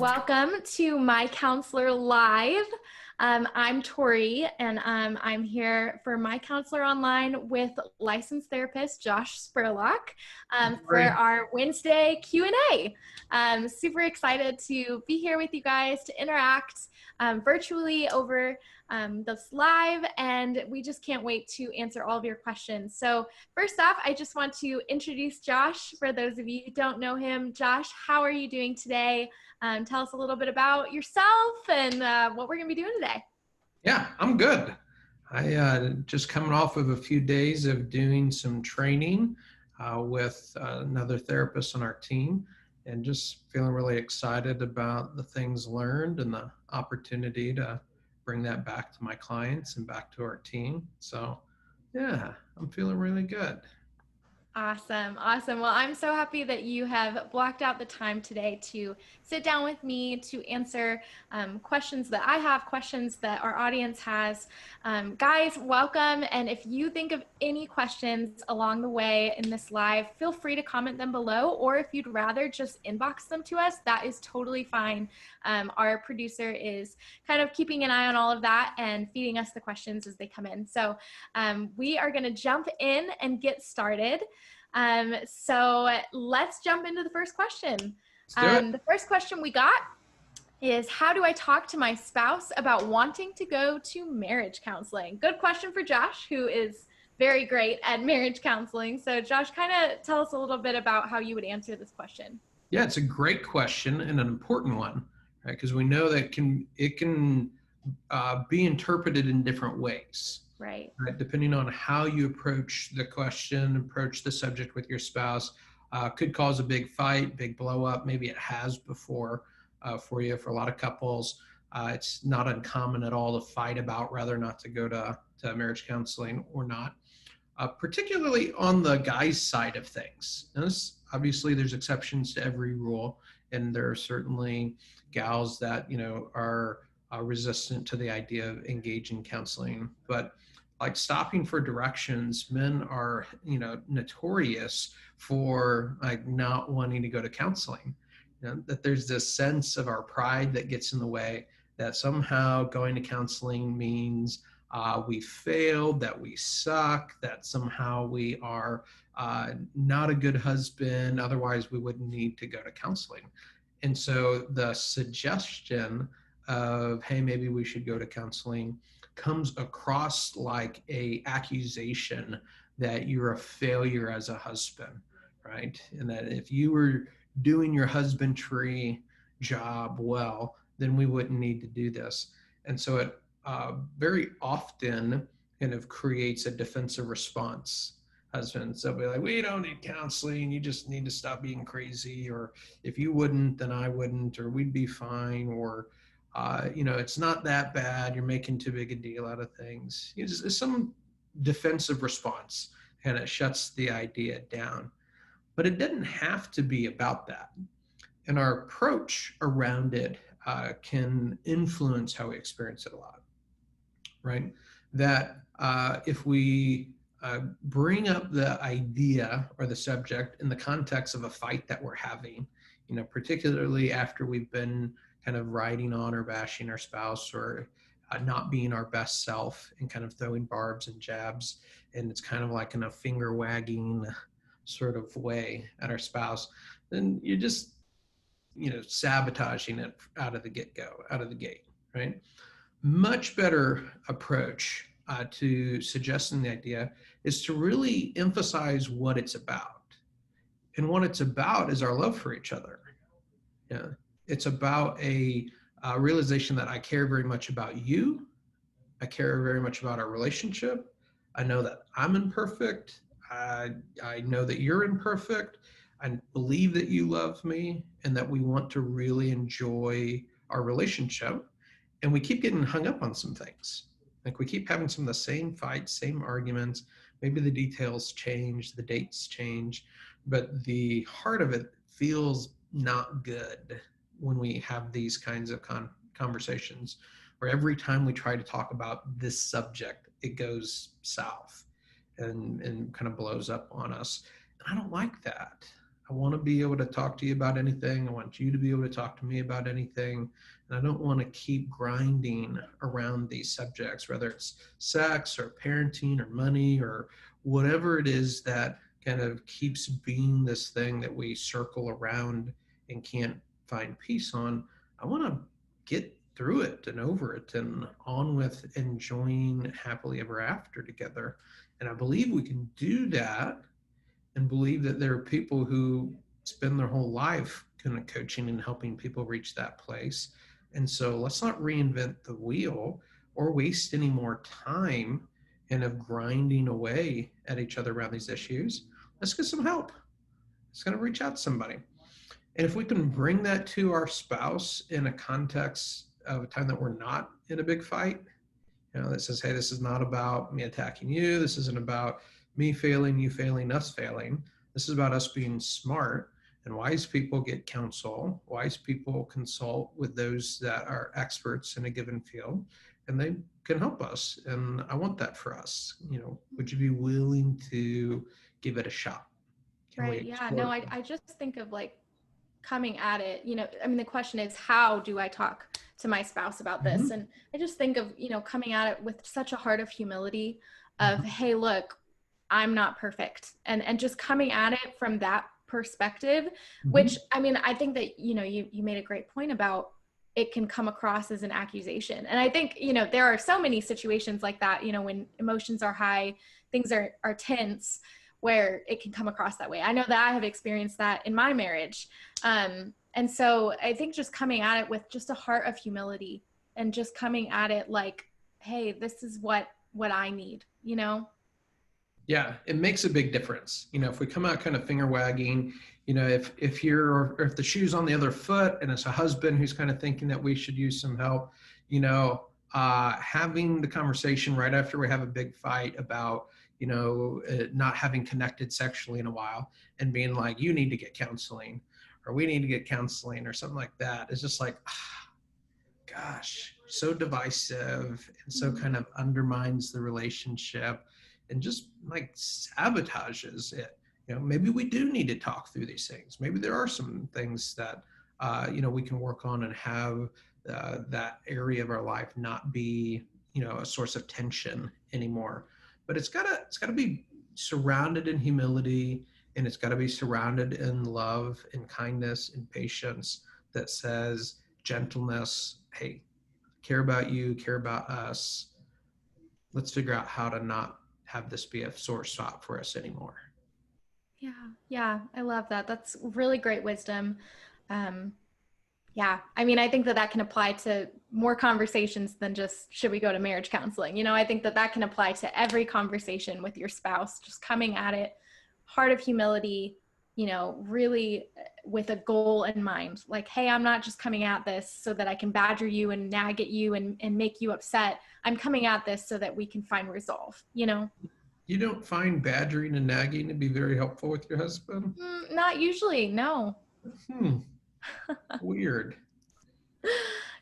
Welcome to My Counselor Live. I'm Tori, and I'm here for My Counselor Online with licensed therapist Josh Spurlock for our Wednesday Q&A. Super excited to be here with you guys to interact virtually over this live, and we just can't wait to answer all of your questions. So first off, I just want to introduce Josh. For those of you who don't know him, Josh, how are you doing today? Tell us a little bit about yourself and what we're going to be doing today. Yeah, I'm good. I just coming off of a few days of doing some training with another therapist on our team, and just feeling really excited about the things learned and the opportunity to bring that back to my clients and back to our team. So yeah, I'm feeling really good. Awesome. Awesome. Well, I'm so happy that you have blocked out the time today to sit down with me to answer questions that I have, questions that our audience has. Guys, welcome. And if you think of any questions along the way in this live, feel free to comment them below, or if you'd rather just inbox them to us, that is totally fine. Our producer is kind of keeping an eye on all of that and feeding us the questions as they come in. So we are going to jump in and get started. So let's jump into the first question. The first question we got is, how do I talk to my spouse about wanting to go to marriage counseling? Good question for Josh, who is very great at marriage counseling. So Josh, kind of tell us a little bit about how you would answer this question. Yeah, it's a great question and an important one, right? Because we know that it can be interpreted in different ways. Right. Depending on how you approach the question, approach the subject with your spouse, could cause a big fight, big blow up. Maybe it has before for you. For a lot of couples, it's not uncommon at all to fight about whether or not to go to marriage counseling or not. Particularly on the guy's side of things. Obviously, there's exceptions to every rule, and there are certainly gals that are resistant to the idea of engaging counseling. But like stopping for directions, men are notorious for like not wanting to go to counseling. That there's this sense of our pride that gets in the way, that somehow going to counseling means we failed, that we suck, that somehow we are not a good husband, otherwise we wouldn't need to go to counseling. And so the suggestion of, hey, maybe we should go to counseling comes across like a accusation that you're a failure as a husband, right? And that if you were doing your husbandry job well, then we wouldn't need to do this. And so it very often kind of creates a defensive response. Husbands, they'll be like, we don't need counseling, you just need to stop being crazy, or if you wouldn't, then I wouldn't, or we'd be fine, or it's not that bad, you're making too big a deal out of things. It's some defensive response, and it shuts the idea down. But it doesn't have to be about that. And our approach around it can influence how we experience it a lot, right? That if we bring up the idea or the subject in the context of a fight that we're having, particularly after we've been kind of riding on or bashing our spouse, or not being our best self and kind of throwing barbs and jabs, and it's kind of like in a finger wagging sort of way at our spouse, then you're just sabotaging it out of the gate, right? Much better approach to suggesting the idea is to really emphasize what it's about. And what it's about is our love for each other. Yeah. It's about a realization that I care very much about you. I care very much about our relationship. I know that I'm imperfect. I know that you're imperfect. I believe that you love me and that we want to really enjoy our relationship. And we keep getting hung up on some things. Like we keep having some of the same fights, same arguments. Maybe the details change, the dates change, but the heart of it feels not good when we have these kinds of conversations, where every time we try to talk about this subject, it goes south and kind of blows up on us. And I don't like that. I want to be able to talk to you about anything. I want you to be able to talk to me about anything. And I don't want to keep grinding around these subjects, whether it's sex or parenting or money or whatever it is that kind of keeps being this thing that we circle around and can't find peace on. I want to get through it and over it and on with enjoying happily ever after together. And I believe we can do that and believe that there are people who spend their whole life kind of coaching and helping people reach that place. And so let's not reinvent the wheel or waste any more time in of grinding away at each other around these issues. Let's get some help. It's going to reach out to somebody. And if we can bring that to our spouse in a context of a time that we're not in a big fight, that says, hey, this is not about me attacking you. This isn't about me failing, you failing, us failing. This is about us being smart. And wise people get counsel. Wise people consult with those that are experts in a given field, and they can help us. And I want that for us. Would you be willing to give it a shot? Can we Right. Yeah. No, explore? I just think of like coming at it, I mean, the question is, how do I talk to my spouse about this? Mm-hmm. And I just think of, coming at it with such a heart of humility of, Mm-hmm. hey, look, I'm not perfect. And just coming at it from that perspective, Mm-hmm. which, I mean, I think that, you made a great point about it can come across as an accusation. And I think, there are so many situations like that, when emotions are high, things are tense, where it can come across that way. I know that I have experienced that in my marriage. And so I think just coming at it with just a heart of humility and just coming at it like, hey, this is what I need. Yeah, it makes a big difference. If we come out kind of finger wagging, if the shoe's on the other foot and it's a husband who's kind of thinking that we should use some help, having the conversation right after we have a big fight about, not having connected sexually in a while and being like, you need to get counseling or we need to get counseling or something like that is just like, gosh, so divisive and so kind of undermines the relationship and just like sabotages it. Maybe we do need to talk through these things. Maybe there are some things that we can work on and have that area of our life not be a source of tension anymore. But it's gotta be surrounded in humility, and it's got to be surrounded in love and kindness and patience that says gentleness. Hey, care about you, care about us. Let's figure out how to not have this be a sore spot for us anymore. Yeah. Yeah. I love that. That's really great wisdom. Um, yeah. I mean, I think that can apply to more conversations than just, should we go to marriage counseling? I think that can apply to every conversation with your spouse, just coming at it, heart of humility, really with a goal in mind. Like, hey, I'm not just coming at this so that I can badger you and nag at you and make you upset. I'm coming at this so that we can find resolve. You don't find badgering and nagging to be very helpful with your husband? Not usually, no. Hmm, weird.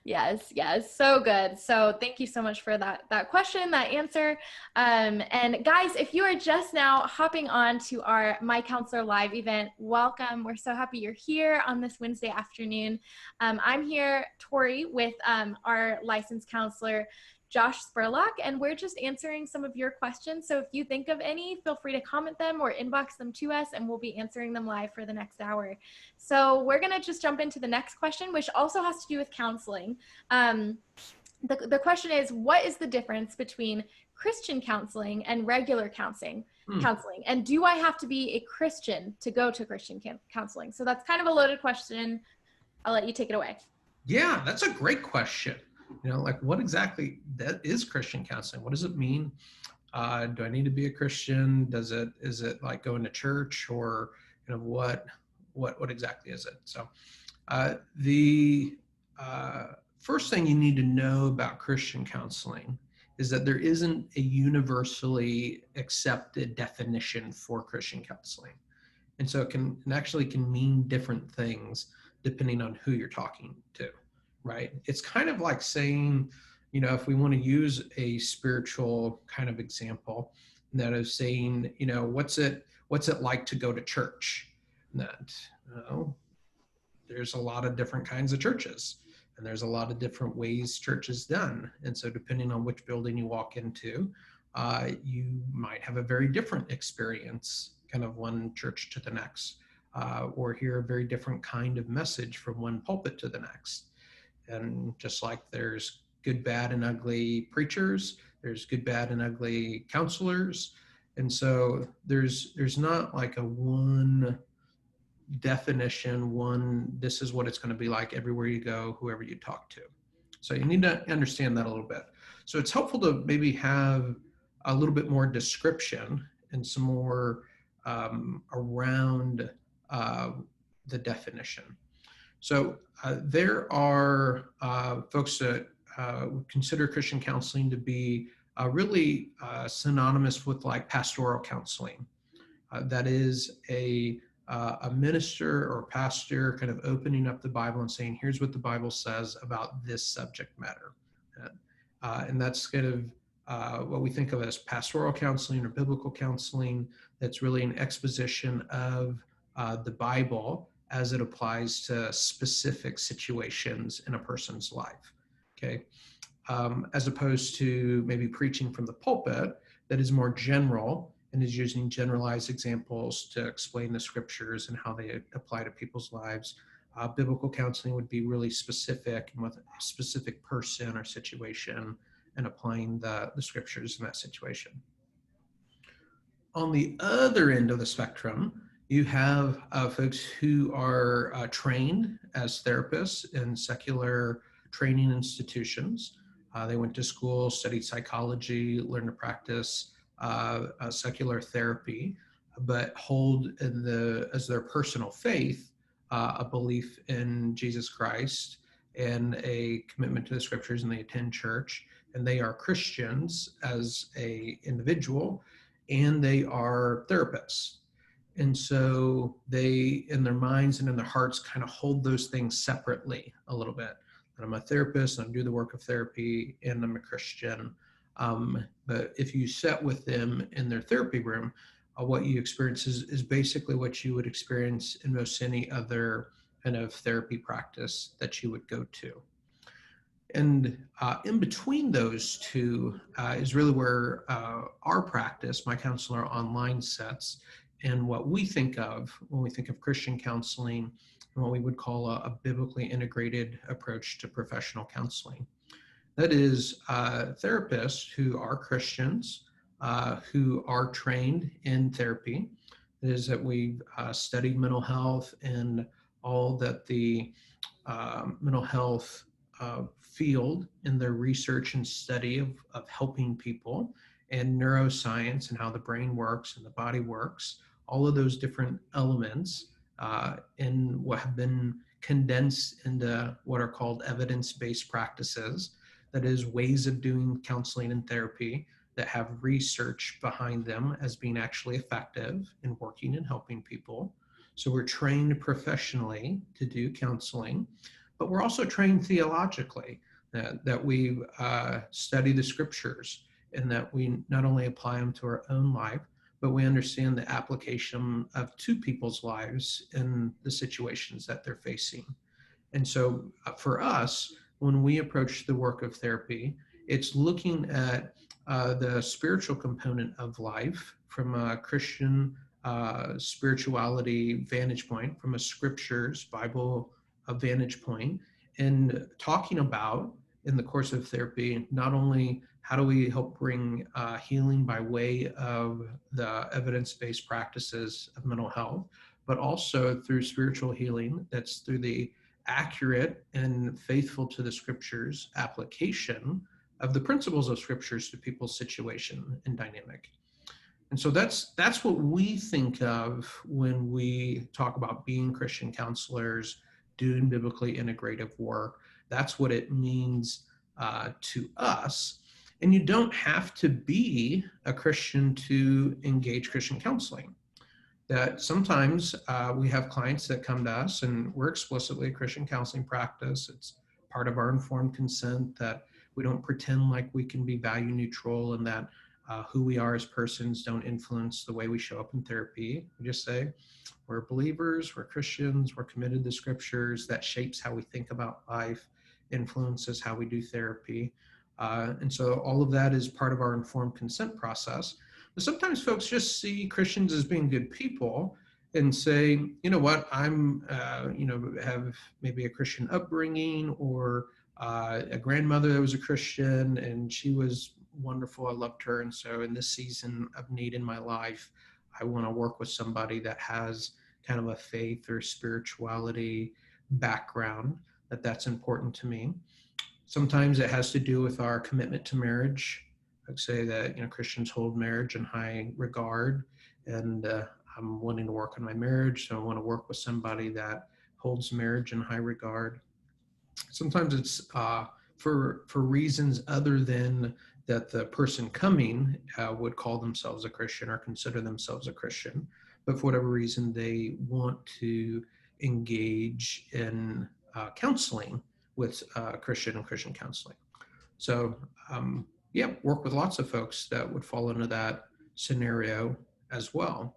Yes, yes, so good. So thank you so much for that question, that answer. And guys, if you are just now hopping on to our My Counselor Live event, welcome. We're so happy you're here on this Wednesday afternoon. I'm here, Tori, with our licensed counselor, Josh Spurlock, and we're just answering some of your questions. So if you think of any, feel free to comment them or inbox them to us, and we'll be answering them live for the next hour. So we're going to just jump into the next question, which also has to do with counseling. The question is, what is the difference between Christian counseling and regular counseling? And do I have to be a Christian to go to Christian counseling? So that's kind of a loaded question. I'll let you take it away. Yeah, that's a great question. Like what exactly that is Christian counseling? What does it mean? Do I need to be a Christian? Is it like going to church, or what exactly is it? So the first thing you need to know about Christian counseling is that there isn't a universally accepted definition for Christian counseling. And so it actually can mean different things depending on who you're talking to, right? It's kind of like saying, if we want to use a spiritual kind of example, that is saying, what's it like to go to church? that there's a lot of different kinds of churches, and there's a lot of different ways church is done. And so depending on which building you walk into, you might have a very different experience, kind of one church to the next, or hear a very different kind of message from one pulpit to the next. And just like there's good, bad, and ugly preachers, there's good, bad, and ugly counselors. And so there's not like a one definition, this is what it's going to be like everywhere you go, whoever you talk to. So you need to understand that a little bit. So it's helpful to maybe have a little bit more description and some more around the definition. So there are folks that consider Christian counseling to be really synonymous with like pastoral counseling. That is a minister or pastor kind of opening up the Bible and saying, here's what the Bible says about this subject matter. And that's kind of what we think of as pastoral counseling or biblical counseling. That's really an exposition of the Bible as it applies to specific situations in a person's life. Okay. As opposed to maybe preaching from the pulpit that is more general and is using generalized examples to explain the scriptures and how they apply to people's lives. Biblical counseling would be really specific and with a specific person or situation and applying the scriptures in that situation. On the other end of the spectrum, you have folks who are trained as therapists in secular training institutions. They went to school, studied psychology, learned to practice secular therapy, but hold as their personal faith a belief in Jesus Christ and a commitment to the scriptures, and they attend church, and they are Christians as a individual, and they are therapists. And so they, in their minds and in their hearts, kind of hold those things separately a little bit. And I'm a therapist, and I do the work of therapy, and I'm a Christian. But if you sit with them in their therapy room, what you experience is basically what you would experience in most any other kind of therapy practice that you would go to. And in between those two is really where our practice, MyCounselor.Online, sets, and what we think of when we think of Christian counseling and what we would call a biblically integrated approach to professional counseling. That is therapists who are Christians, who are trained in therapy. It is that we've studied mental health and all that the mental health field in their research and study of helping people, and neuroscience and how the brain works and the body works, all of those different elements in what have been condensed into what are called evidence-based practices. That is, ways of doing counseling and therapy that have research behind them as being actually effective in working and helping people. So we're trained professionally to do counseling, but we're also trained theologically, that we study the scriptures and that we not only apply them to our own life, but we understand the application of to people's lives in the situations that they're facing. And so for us, when we approach the work of therapy, it's looking at the spiritual component of life from a Christian spirituality vantage point, from a scriptures, Bible vantage point, and talking about, in the course of therapy, not only how do we help bring healing by way of the evidence-based practices of mental health, but also through spiritual healing that's through the accurate and faithful to the scriptures application of the principles of scriptures to people's situation and dynamic. And so that's what we think of when we talk about being Christian counselors, doing biblically integrative work. That's what it means to us. And you don't have to be a Christian to engage Christian counseling. That sometimes we have clients that come to us, and we're explicitly a Christian counseling practice. It's part of our informed consent that we don't pretend like we can be value neutral, and that who we are as persons don't influence the way we show up in therapy. We just say, we're believers, we're Christians, we're committed to scriptures. That shapes how we think about life, influences how we do therapy. And so all of that is part of our informed consent process. But sometimes folks just see Christians as being good people and say, you know what, I'm, have maybe a Christian upbringing, or a grandmother that was a Christian and she was wonderful. I loved her. And so in this season of need in my life, I want to work with somebody that has kind of a faith or spirituality background, that's important to me. Sometimes it has to do with our commitment to marriage. I'd say that, Christians hold marriage in high regard, and I'm wanting to work on my marriage, so I want to work with somebody that holds marriage in high regard. Sometimes it's for reasons other than that the person coming would call themselves a Christian or consider themselves a Christian, but for whatever reason they want to engage in counseling with Christian and Christian counseling. So yeah, work with lots of folks that would fall into that scenario as well.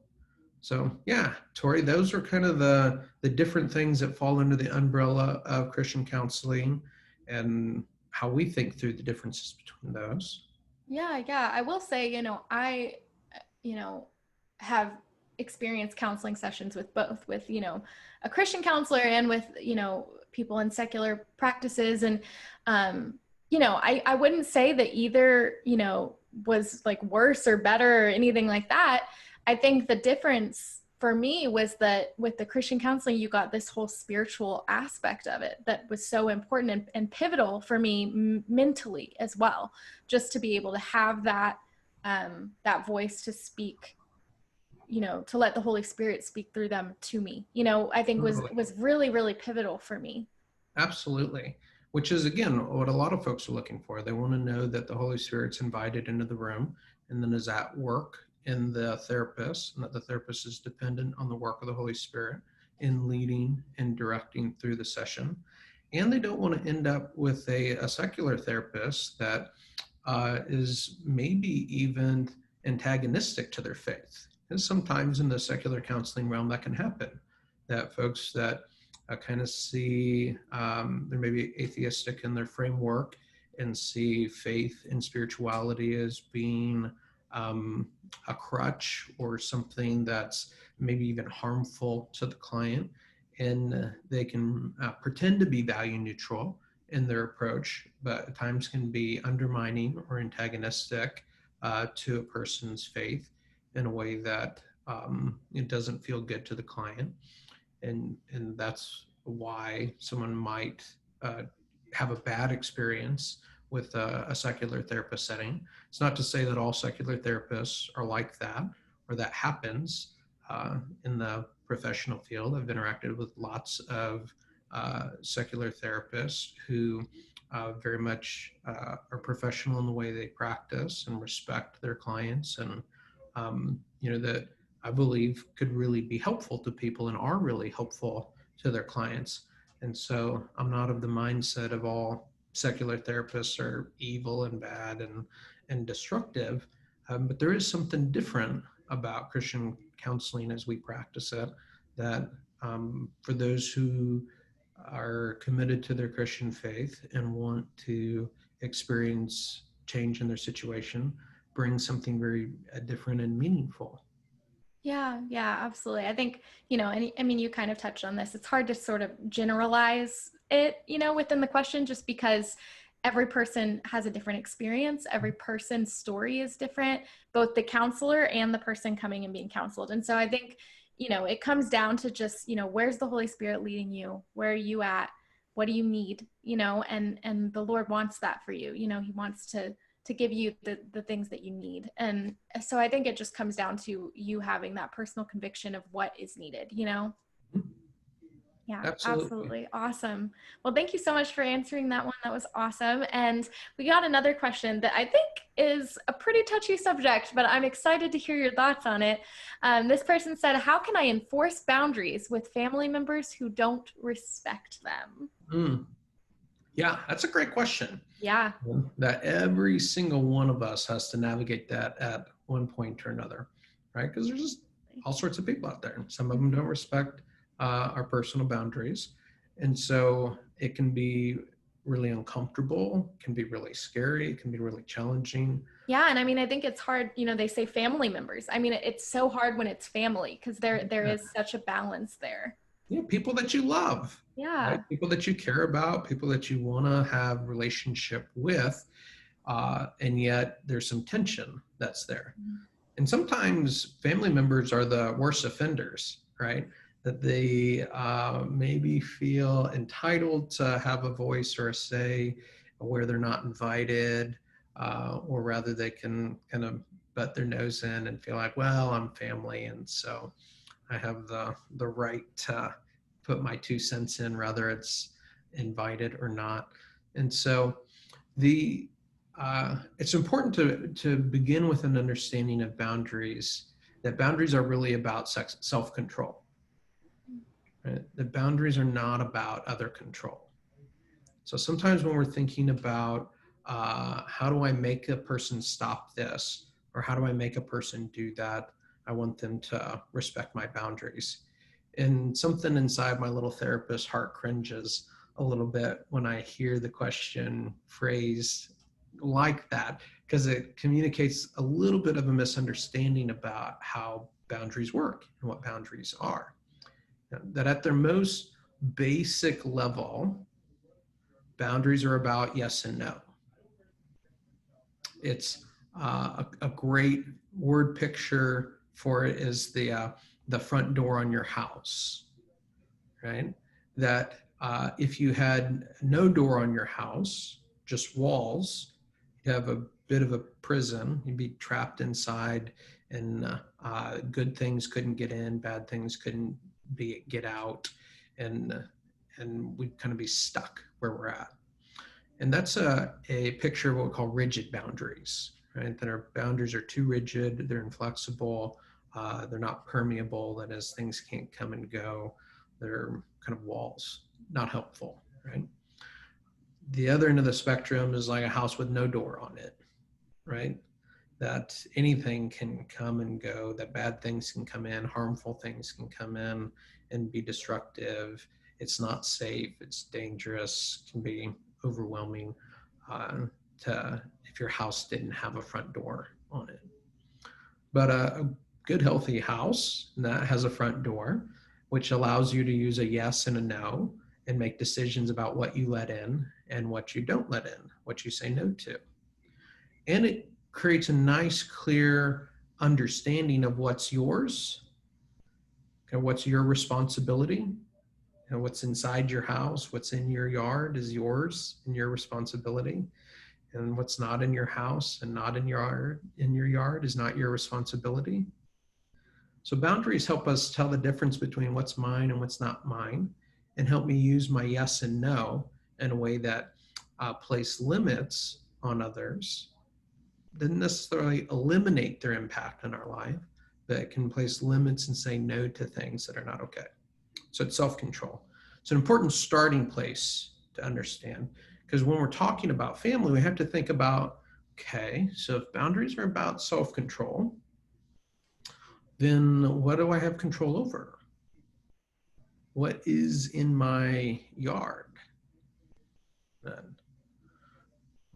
So yeah, Tori, those are kind of the different things that fall under the umbrella of Christian counseling, and how we think through the differences between those. Yeah. I will say, you know, have experienced counseling sessions with both, with, a Christian counselor and with, people in secular practices. And, I wouldn't say that either, was like worse or better or anything like that. I think the difference for me was that with the Christian counseling, you got this whole spiritual aspect of it that was so important and pivotal for me mentally as well, just to be able to have that voice to speak, to let the Holy Spirit speak through them to me, I think Totally. was really, really pivotal for me. Absolutely. Which is, again, what a lot of folks are looking for. They want to know that the Holy Spirit's invited into the room and then is at work in the therapist, and that the therapist is dependent on the work of the Holy Spirit in leading and directing through the session. And they don't want to end up with a secular therapist that is maybe even antagonistic to their faith. And sometimes in the secular counseling realm, that can happen. That folks that kind of see they're maybe atheistic in their framework and see faith and spirituality as being a crutch or something that's maybe even harmful to the client. And they can pretend to be value neutral in their approach, but at times can be undermining or antagonistic to a person's faith in a way that it doesn't feel good to the client. And that's why someone might uh, have a bad experience with a secular therapist setting. It's not to say that all secular therapists are like that or that happens in the professional field. I've interacted with lots of secular therapists who very much are professional in the way they practice and respect their clients, and that I believe could really be helpful to people and are really helpful to their clients. And so I'm not of the mindset of all secular therapists are evil and bad and destructive, but there is something different about Christian counseling as we practice it, that for those who are committed to their Christian faith and want to experience change in their situation, bring something very different and meaningful. Yeah, absolutely. I think, and I mean, you kind of touched on this. It's hard to sort of generalize it, within the question, just because every person has a different experience. Every person's story is different, both the counselor and the person coming and being counseled. And so I think, it comes down to just, where's the Holy Spirit leading you? Where are you at? What do you need? And the Lord wants that for you. He wants to give you the things that you need. And so I think it just comes down to you having that personal conviction of what is needed, Yeah, Absolutely. absolutely. Awesome. Well, thank you so much for answering that one. That was awesome. And we got another question that I think is a pretty touchy subject, but I'm excited to hear your thoughts on it. This person said, how can I enforce boundaries with family members who don't respect them? Mm. Yeah, that's a great question. Yeah. That every single one of us has to navigate that at one point or another, right? Because there's just all sorts of people out there. Some of them don't respect our personal boundaries. And so it can be really uncomfortable, can be really scary, it can be really challenging. Yeah, and I mean, I think it's hard, they say family members. I mean, it's so hard when it's family because there Yeah. is such a balance there. Yeah, people that you love, right? Yeah. People that you care about, people that you want to have relationship with, and yet there's some tension that's there. And sometimes family members are the worst offenders, right? That they maybe feel entitled to have a voice or a say where they're not invited, or rather they can kind of butt their nose in and feel like, well, I'm family, and so I have the right to put my 2 cents in, whether it's invited or not. And so the it's important to begin with an understanding of boundaries. That boundaries are really about self control. Right? The boundaries are not about other control. So sometimes when we're thinking about how do I make a person stop this, or how do I make a person do that, I want them to respect my boundaries. And something inside my little therapist heart cringes a little bit when I hear the question phrased like that, because it communicates a little bit of a misunderstanding about how boundaries work and what boundaries are. That at their most basic level, boundaries are about yes and no. It's a great word picture for it is the front door on your house, right? That if you had no door on your house, just walls, you'd have a bit of a prison. You'd be trapped inside, and good things couldn't get in, bad things couldn't get out, and we'd kind of be stuck where we're at. And that's a picture of what we call rigid boundaries, right? That our boundaries are too rigid, they're inflexible, they're not permeable, that is, things can't come and go. They're kind of walls, not helpful, right? The other end of the spectrum is like a house with no door on it, right? That anything can come and go, that bad things can come in, harmful things can come in and be destructive. It's not safe, it's dangerous, can be overwhelming to if your house didn't have a front door on it. But a good, healthy house that has a front door, which allows you to use a yes and a no and make decisions about what you let in and what you don't let in, what you say no to. And it creates a nice, clear understanding of what's yours, and what's your responsibility, and what's inside your house, what's in your yard is yours and your responsibility, and what's not in your house and not in your yard is not your responsibility. So boundaries help us tell the difference between what's mine and what's not mine, and help me use my yes and no in a way that place limits on others. Doesn't necessarily eliminate their impact on our life, but it can place limits and say no to things that are not okay. So it's self-control. It's an important starting place to understand, because when we're talking about family, we have to think about, okay, so if boundaries are about self-control, then what do I have control over? What is in my yard? Then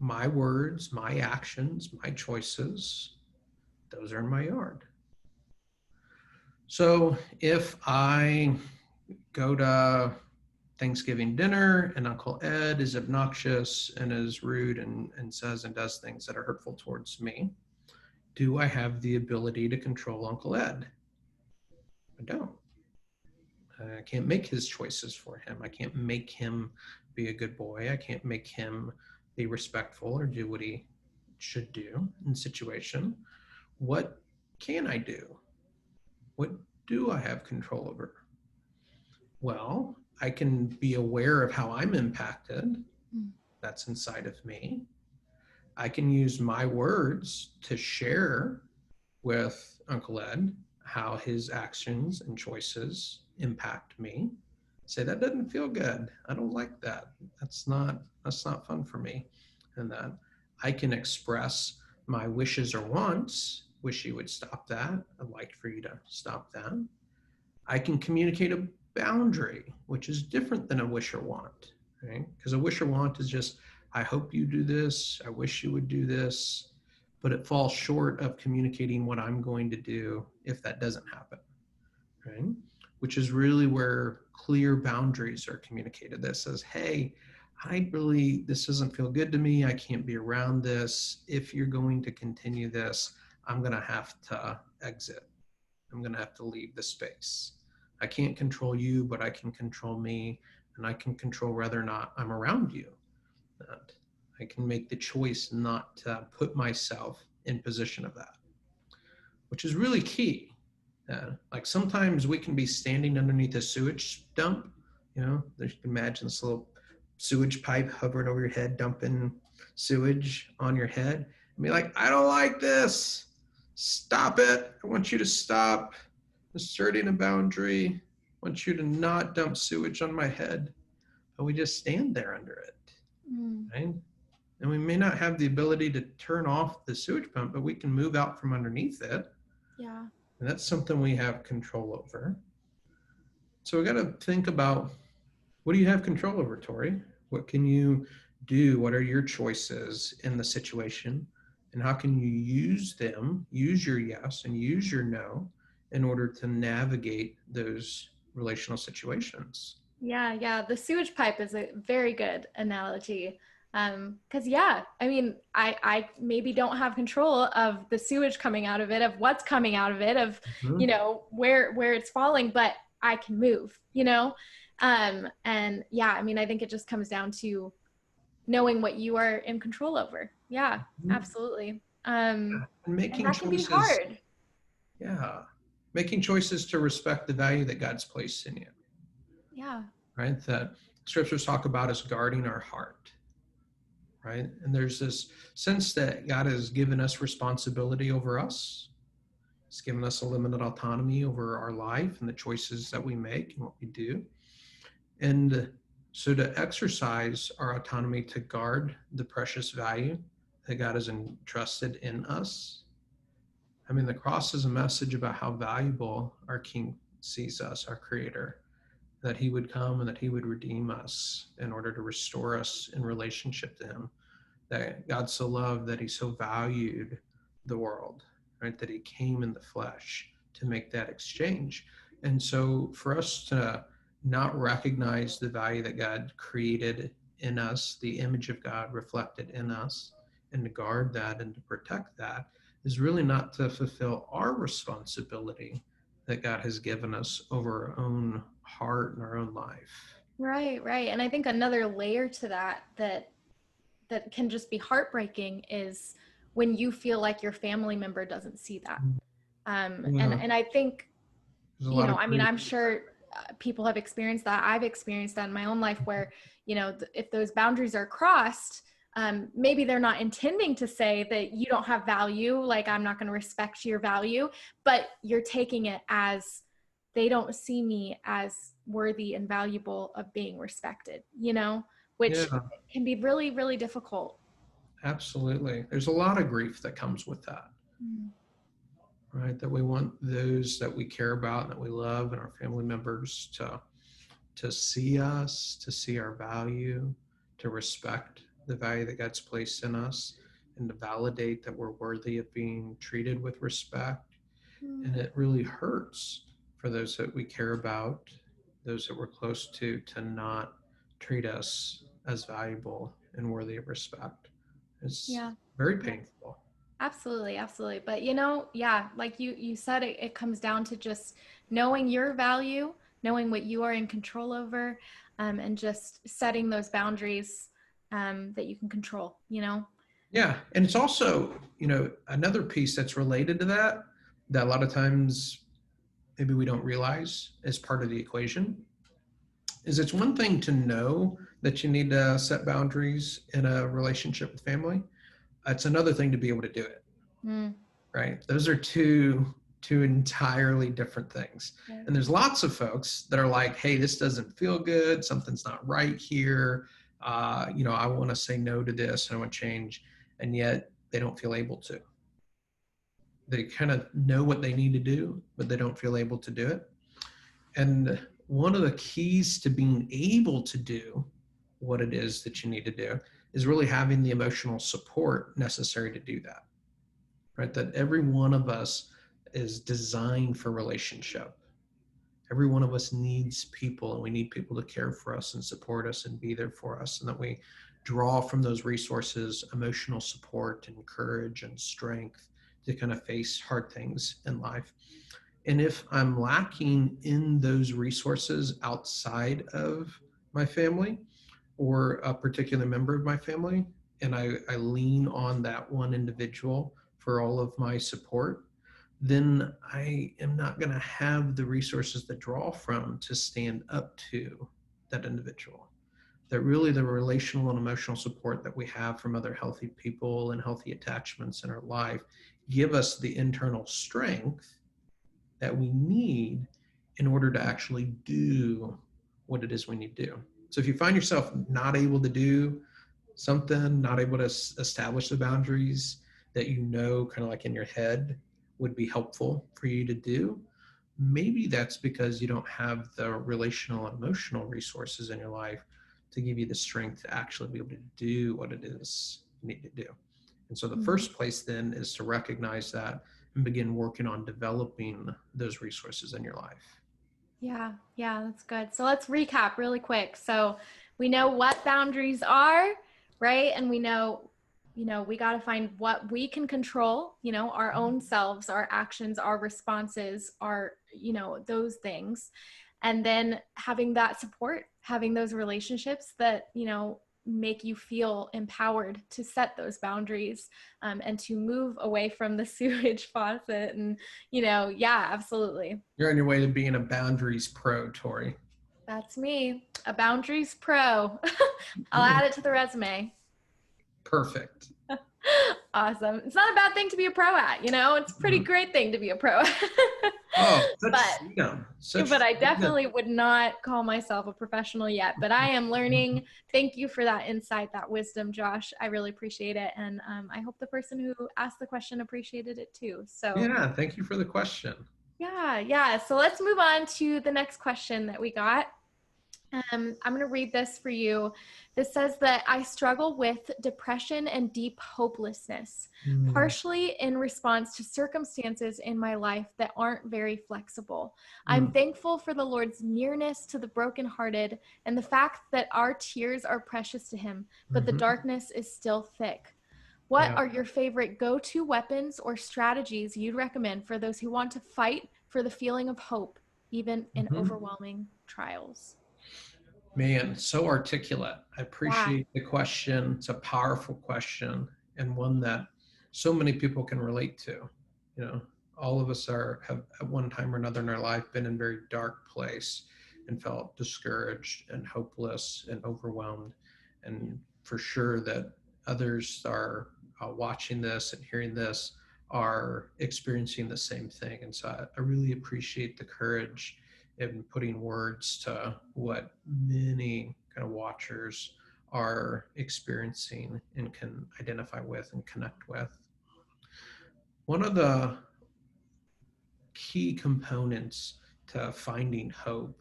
my words, my actions, my choices, those are in my yard. So if I go to Thanksgiving dinner and Uncle Ed is obnoxious and is rude and says and does things that are hurtful towards me, do I have the ability to control Uncle Ed? I don't. I can't make his choices for him. I can't make him be a good boy. I can't make him be respectful or do what he should do in situation. What can I do? What do I have control over? Well, I can be aware of how I'm impacted. That's inside of me. I can use my words to share with Uncle Ed how his actions and choices impact me. say that doesn't feel good. I don't like that. That's not fun for me. And that I can express my wishes or wants. Wish you would stop that. I'd like for you to stop that. I can communicate a boundary, which is different than a wish or want, right? Because a wish or want is just, I hope you do this, I wish you would do this, but it falls short of communicating what I'm going to do if that doesn't happen, right? Which is really where clear boundaries are communicated that says, hey, this doesn't feel good to me. I can't be around this. If you're going to continue this, I'm going to have to exit. I'm going to have to leave the space. I can't control you, but I can control me, and I can control whether or not I'm around you. And I can make the choice not to put myself in position of that, which is really key. Like sometimes we can be standing underneath a sewage dump. You can imagine this little sewage pipe hovering over your head, dumping sewage on your head, and be like, I don't like this. Stop it. I want you to stop asserting a boundary. I want you to not dump sewage on my head. But we just stand there under it, right? And we may not have the ability to turn off the sewage pump, but we can move out from underneath it. Yeah. And that's something we have control over. So we got to think about, what do you have control over, Tori? What can you do? What are your choices in the situation? And how can you use them, use your yes and use your no in order to navigate those relational situations? Yeah. The sewage pipe is a very good analogy. Because yeah, I mean, I maybe don't have control of the sewage coming out of it, of what's coming out of it, of Mm-hmm. where it's falling, but I can move. And yeah, I mean, I think it just comes down to knowing what you are in control over. Yeah, absolutely. And And making that can be choices, hard. yeah, making choices to respect the value that God's placed in you, Yeah. right? That scriptures talk about us guarding our heart, right? And there's this sense that God has given us responsibility over us. He's given us a limited autonomy over our life and the choices that we make and what we do. And so to exercise our autonomy to guard the precious value that God has entrusted in us. I mean, the cross is a message about how valuable our King sees us, our Creator, that He would come and that He would redeem us in order to restore us in relationship to Him. That God so loved that He so valued the world, right? That He came in the flesh to make that exchange. And so for us to not recognize the value that God created in us, the image of God reflected in us, and to guard that and to protect that is really not to fulfill our responsibility that God has given us over our own heart and our own life. Right. And I think another layer to that can just be heartbreaking is when you feel like your family member doesn't see that. And Yeah, and I think, there's a lot of I mean, grief. I'm sure people have experienced that. I've experienced that in my own life where, if those boundaries are crossed, maybe they're not intending to say that you don't have value, like I'm not going to respect your value, but you're taking it as they don't see me as worthy and valuable of being respected, which Yeah, can be really, really difficult. absolutely. There's a lot of grief that comes with that, Mm. right? That we want those that we care about and that we love and our family members to see us, to see our value, to respect the value that God's placed in us, and to validate that we're worthy of being treated with respect. Mm. And it really hurts for those that we care about, those that we're close to not treat us as valuable and worthy of respect. It's Yeah. very Yeah. painful. Absolutely. But yeah, like you said, it comes down to just knowing your value, knowing what you are in control over, and just setting those boundaries that you can control. Yeah. And it's also, another piece that's related to that, that a lot of times maybe we don't realize is part of the equation, is it's one thing to know that you need to set boundaries in a relationship with family. It's another thing to be able to do it, Mm. right? Those are two two entirely different things. Right. And there's lots of folks that are like, hey, this doesn't feel good. Something's not right here. I want to say no to this. I want to change. And yet they don't feel able to. They kind of know what they need to do, but they don't feel able to do it. And one of the keys to being able to do what it is that you need to do is really having the emotional support necessary to do that, right? That every one of us is designed for relationship. Every one of us needs people, and we need people to care for us and support us and be there for us, and that we draw from those resources emotional support and courage and strength to kind of face hard things in life. And if I'm lacking in those resources outside of my family or a particular member of my family, and I lean on that one individual for all of my support, then I am not going to have the resources to draw from to stand up to that individual. That really the relational and emotional support that we have from other healthy people and healthy attachments in our life give us the internal strength that we need in order to actually do what it is we need to do. So if you find yourself not able to do something, not able to establish the boundaries that kind of like in your head would be helpful for you to do, maybe that's because you don't have the relational and emotional resources in your life to give you the strength to actually be able to do what it is you need to do. And so the first place then is to recognize that and begin working on developing those resources in your life. Yeah, yeah, that's good. So let's recap really quick. So we know what boundaries are, right? And we know, we got to find what we can control, our own selves, our actions, our responses, those things. And then having that support, having those relationships that, make you feel empowered to set those boundaries, and to move away from the sewage faucet. And, yeah, absolutely. You're on your way to being a boundaries pro, Tori. That's me, a boundaries pro. I'll add it to the resume. Perfect. Awesome. It's not a bad thing to be a pro at, it's a pretty great thing to be a pro at. Oh, such but freedom. but I Freedom. definitely would not call myself a professional yet, but I am learning. Thank you for that insight, that wisdom, Josh. I really appreciate it. And I hope the person who asked the question appreciated it too. So Yeah, thank you for the question. yeah. So let's move on to the next question that we got. I'm going to read this for you. This says that I struggle with depression and deep hopelessness, partially in response to circumstances in my life that aren't very flexible. I'm thankful for the Lord's nearness to the brokenhearted and the fact that our tears are precious to Him, but the darkness is still thick. What are your favorite go-to weapons or strategies you'd recommend for those who want to fight for the feeling of hope, even in overwhelming trials? Man, so articulate. I Yeah. appreciate the question. It's a powerful question and one that so many people can relate to. You know, all of us have at one time or another in our life been in a very dark place and felt discouraged and hopeless and overwhelmed. And for sure that others are watching this and hearing this are experiencing the same thing. And so I really appreciate the courage in putting words to what many kind of watchers are experiencing and can identify with and connect with. One of the key components to finding hope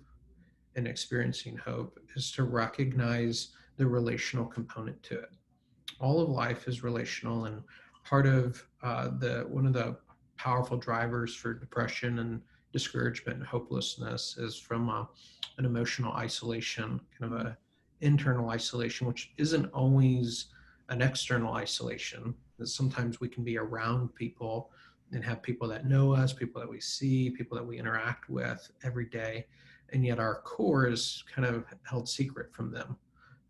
and experiencing hope is to recognize the relational component to it. All of life is relational, and part of the one of the powerful drivers for depression and discouragement and hopelessness is from an emotional isolation, kind of a internal isolation, which isn't always an external isolation. Sometimes we can be around people and have people that know us, people that we see, people that we interact with every day, and yet our core is kind of held secret from them.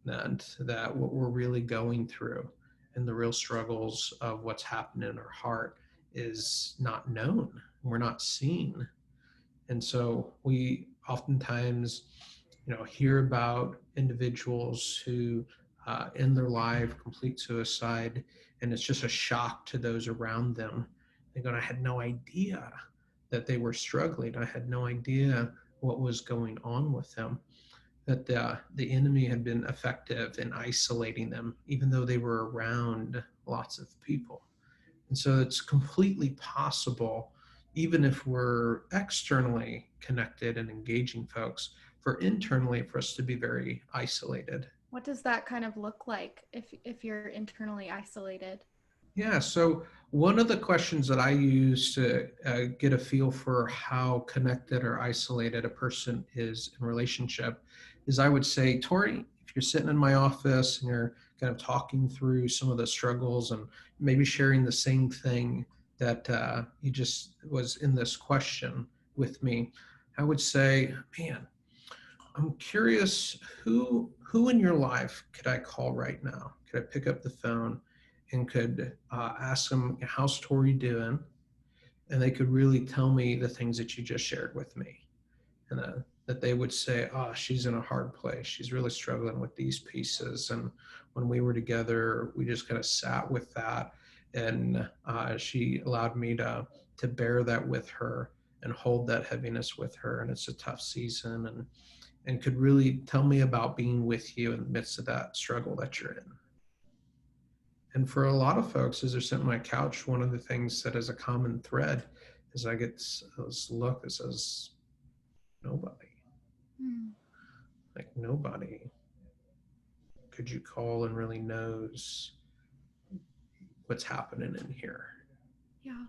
That what we're really going through and the real struggles of what's happening in our heart is not known. We're not seen. And so we oftentimes, hear about individuals who end their life, complete suicide, and it's just a shock to those around them. They're going, I had no idea that they were struggling. I had no idea what was going on with them, that the enemy had been effective in isolating them, even though they were around lots of people. And so it's completely possible, even if we're externally connected and engaging folks, for internally for us to be very isolated. What does that kind of look like if you're internally isolated? Yeah, so one of the questions that I use to get a feel for how connected or isolated a person is in relationship is, I would say, Tori, if you're sitting in my office and you're kind of talking through some of the struggles and maybe sharing the same thing that you just was in this question with me, I would say, man, I'm curious, who in your life could I call right now? Could I pick up the phone and could ask them, how's Tori doing? And they could really tell me the things that you just shared with me. And that they would say, oh, she's in a hard place. She's really struggling with these pieces. And when we were together, we just kind of sat with that. And she allowed me to bear that with her and hold that heaviness with her. And it's a tough season. And could really tell me about being with you in the midst of that struggle that you're in. And for a lot of folks, as they're sitting on my couch, one of the things that is a common thread is I get this look that says, nobody, Mm. like nobody could you call and really knows what's happening in here. Yeah.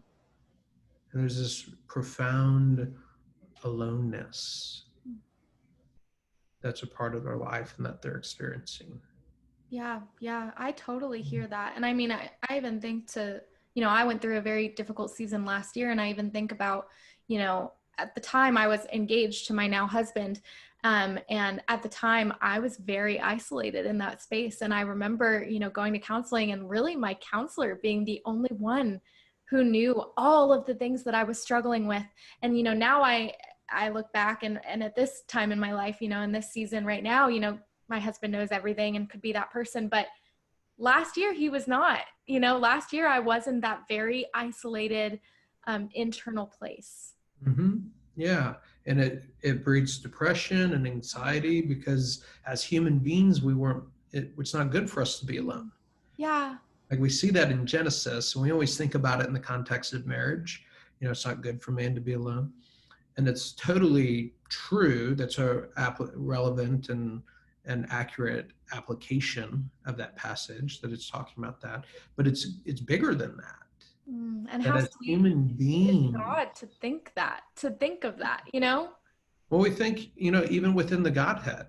And there's this profound aloneness Mm. that's a part of their life and that they're experiencing. Yeah, yeah, I totally hear that. And I mean, I even think I went through a very difficult season last year, and I even think about, at the time I was engaged to my now husband. And at the time I was very isolated in that space. And I remember, going to counseling and really my counselor being the only one who knew all of the things that I was struggling with. And, now I look back and at this time in my life, in this season right now, my husband knows everything and could be that person. But last year he was not. Last year I was in that very isolated internal place. Mm-hmm. Yeah. And it breeds depression and anxiety because as human beings, it's not good for us to be alone. Yeah. Like we see that in Genesis, and we always think about it in the context of marriage. It's not good for man to be alone. And it's totally true. That's a relevant and accurate application of that passage that it's talking about that. But it's bigger than that. And That how as sweet human is beings, God to think of that. well, we think, even within the Godhead,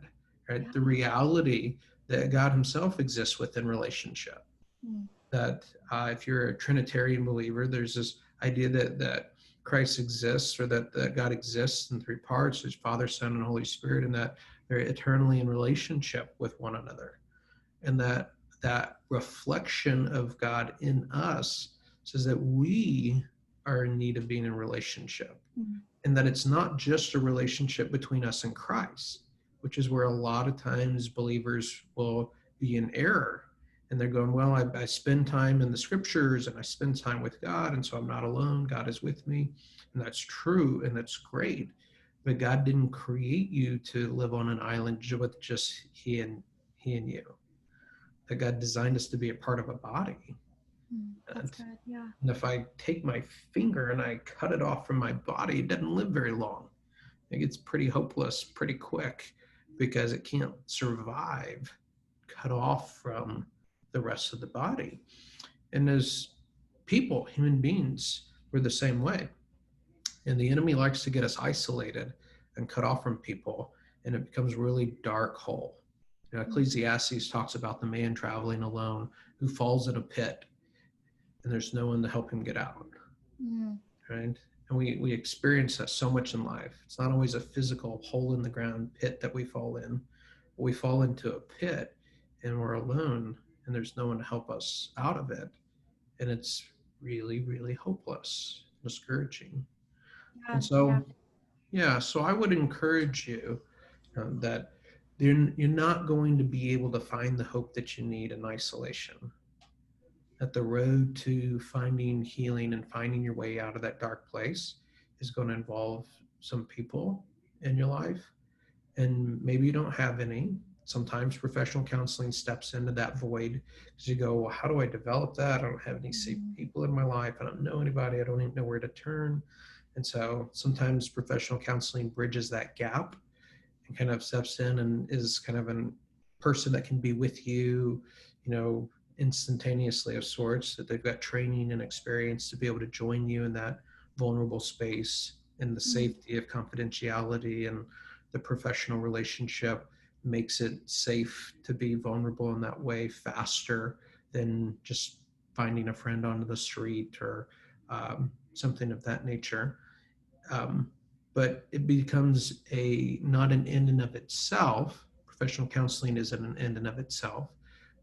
right? Yeah. The reality that God Himself exists within relationship. Mm. That if you're a Trinitarian believer, there's this idea that Christ exists, or that God exists in three parts: His Father, Son, and Holy Spirit, and that they're eternally in relationship with one another, and that reflection of God in us says that we are in need of being in relationship, Mm. and that it's not just a relationship between us and Christ, which is where a lot of times believers will be in error. And they're going, well, I spend time in the scriptures and I spend time with God, and so I'm not alone. God is with me. And that's true, and that's great. But God didn't create you to live on an island with just He and you. That God designed us to be a part of a body. That's And good. Yeah. and if I take my finger and I cut it off from my body, it doesn't live very long. It gets pretty hopeless pretty quick because it can't survive cut off from the rest of the body. And as people, human beings, we're the same way. And the enemy likes to get us isolated and cut off from people, and it becomes a really dark hole. Ecclesiastes talks about the man traveling alone who falls in a pit and there's no one to help him get out, Mm. right? And we experience that so much in life. It's not always a physical hole in the ground pit that we fall in. We fall into a pit and we're alone and there's no one to help us out of it. And it's really, really hopeless, discouraging. Yeah. And Yeah. so, yeah, so I would encourage you that you're not going to be able to find the hope that you need in isolation. That the road to finding healing and finding your way out of that dark place is going to involve some people in your life, and maybe you don't have any. Sometimes professional counseling steps into that void because you go, well, how do I develop that? I don't have any safe Mhm. people in my life. I don't know anybody. I don't even know where to turn. And so sometimes professional counseling bridges that gap and kind of steps in and is kind of a person that can be with you, instantaneously of sorts, that they've got training and experience to be able to join you in that vulnerable space, in the Mm. safety of confidentiality, and the professional relationship makes it safe to be vulnerable in that way faster than just finding a friend on the street or something of that nature. um, but it becomes a not an end in of itself. Professional counseling isn't an end in of itself,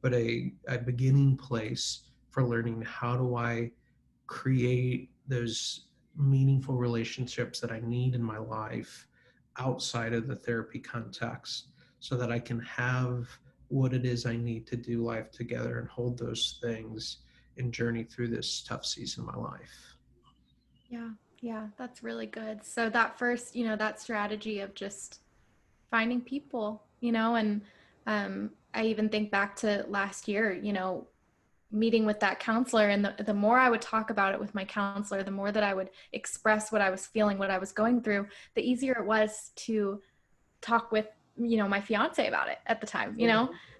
but a beginning place for learning how do I create those meaningful relationships that I need in my life outside of the therapy context so that I can have what it is I need to do life together and hold those things and journey through this tough season of my life. Yeah, yeah, that's really good. So that first, that strategy of just finding people, and I even think back to last year, meeting with that counselor, and the more I would talk about it with my counselor, the more that I would express what I was feeling, what I was going through, the easier it was to talk with my fiance about it at the time.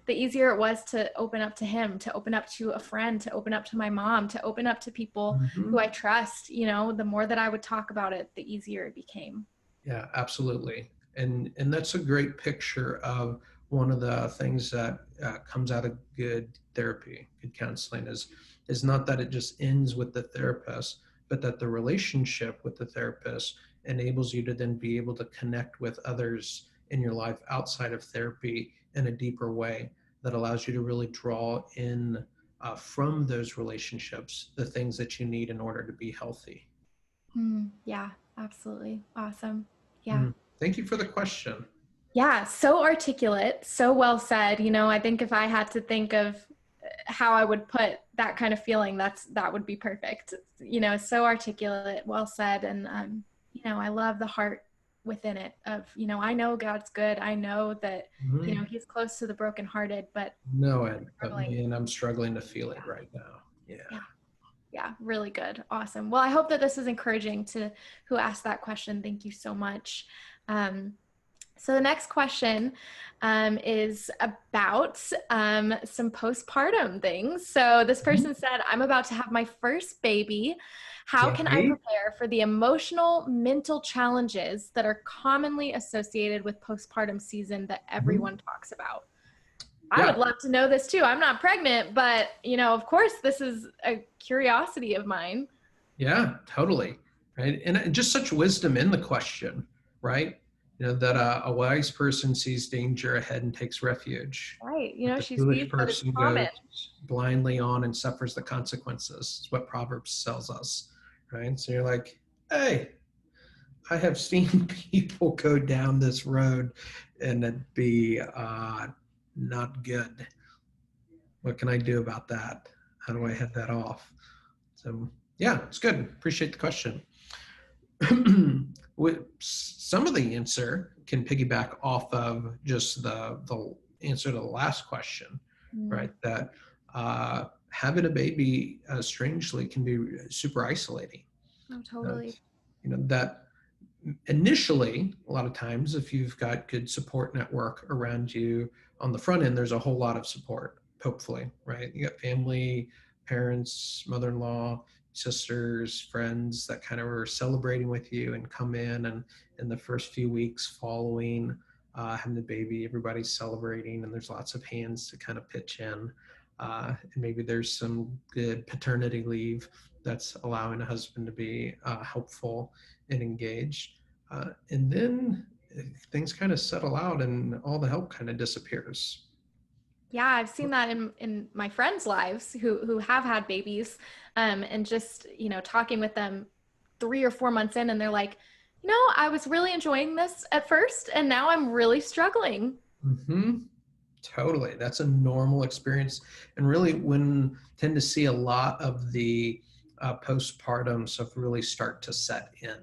The easier it was to open up to him, to open up to a friend, to open up to my mom, to open up to people who Mhm. I trust. The more that I would talk about it, the easier it became. Yeah, absolutely. And that's a great picture of one of the things that comes out of good therapy, good counseling is not that it just ends with the therapist, but that the relationship with the therapist enables you to then be able to connect with others in your life outside of therapy in a deeper way that allows you to really draw in from those relationships the things that you need in order to be healthy. Yeah, absolutely. Awesome. Yeah. Mm. Thank you for the question. Yeah, so articulate, so well said. I think if I had to think of how I would put that kind of feeling, that would be perfect. So articulate, well said, and I love the heart within it of, I know God's good. I know that, Mhm. he's close to the brokenhearted, but Know it, but struggling. man, I'm struggling to feel it Yeah. right now. Yeah. Yeah. Yeah, really good. Awesome. Well, I hope that this is encouraging to who asked that question. Thank you so much. Um, so the next question is about some postpartum things. So this Mhm. person said, I'm about to have my first baby. How can I Okay. prepare for the emotional, mental challenges that are commonly associated with postpartum season that Mhm. everyone talks about? I Yeah. would love to know this too. I'm not pregnant, but of course, this is a curiosity of mine. Yeah, totally. Right. And just such wisdom in the question, right? That a wise person sees danger ahead and takes refuge, Right. but the She foolish sees that it's person common. goes blindly on and suffers the consequences. It's what Proverbs tells us, right? So you're like, hey, I have seen people go down this road and it be not good. What can I do about that? How do I Right. head that off? So, yeah, it's good. Appreciate the question. Some of the answer can piggyback off of just the answer to the last question, Mm. right? That having a baby, strangely, can be super isolating. Oh, That totally. that initially, a lot of times, if you've got good support network around you on the front end, there's a whole lot of support, hopefully, right? You got family, parents, mother-in-law, sisters, friends that kind of are celebrating with you and come in in the first few weeks following having the baby, everybody's celebrating and there's lots of hands to kind of pitch in. And maybe there's some good paternity leave that's allowing a husband to be helpful and engaged. And then things kind of settle out and all the help kind of disappears. Yeah, I've seen that in my friends' lives who have had babies, and just talking with them 3 or 4 months in, and they're like, I was really enjoying this at first, and now I'm really struggling. Mm-hmm. Totally. That's a normal experience. And really, when tend to see a lot of the postpartum stuff really start to set in.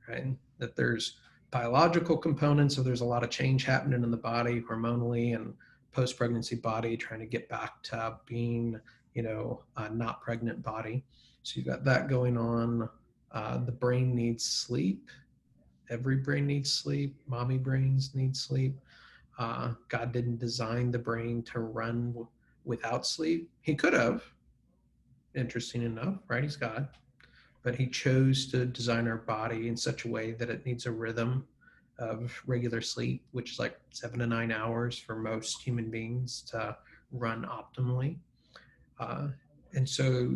right? That there's biological components, so there's a lot of change happening in the body hormonally and post-pregnancy body trying to get back to being, a not pregnant body. So you've got that going on. The brain needs sleep. Every brain needs sleep. Mommy brains need sleep. God didn't design the brain to run without sleep. He could have, interesting enough, right? He's God. But he chose to design our body in such a way that it needs a rhythm of regular sleep, which is like 7 to 9 hours for most human beings to run optimally. Uh, and so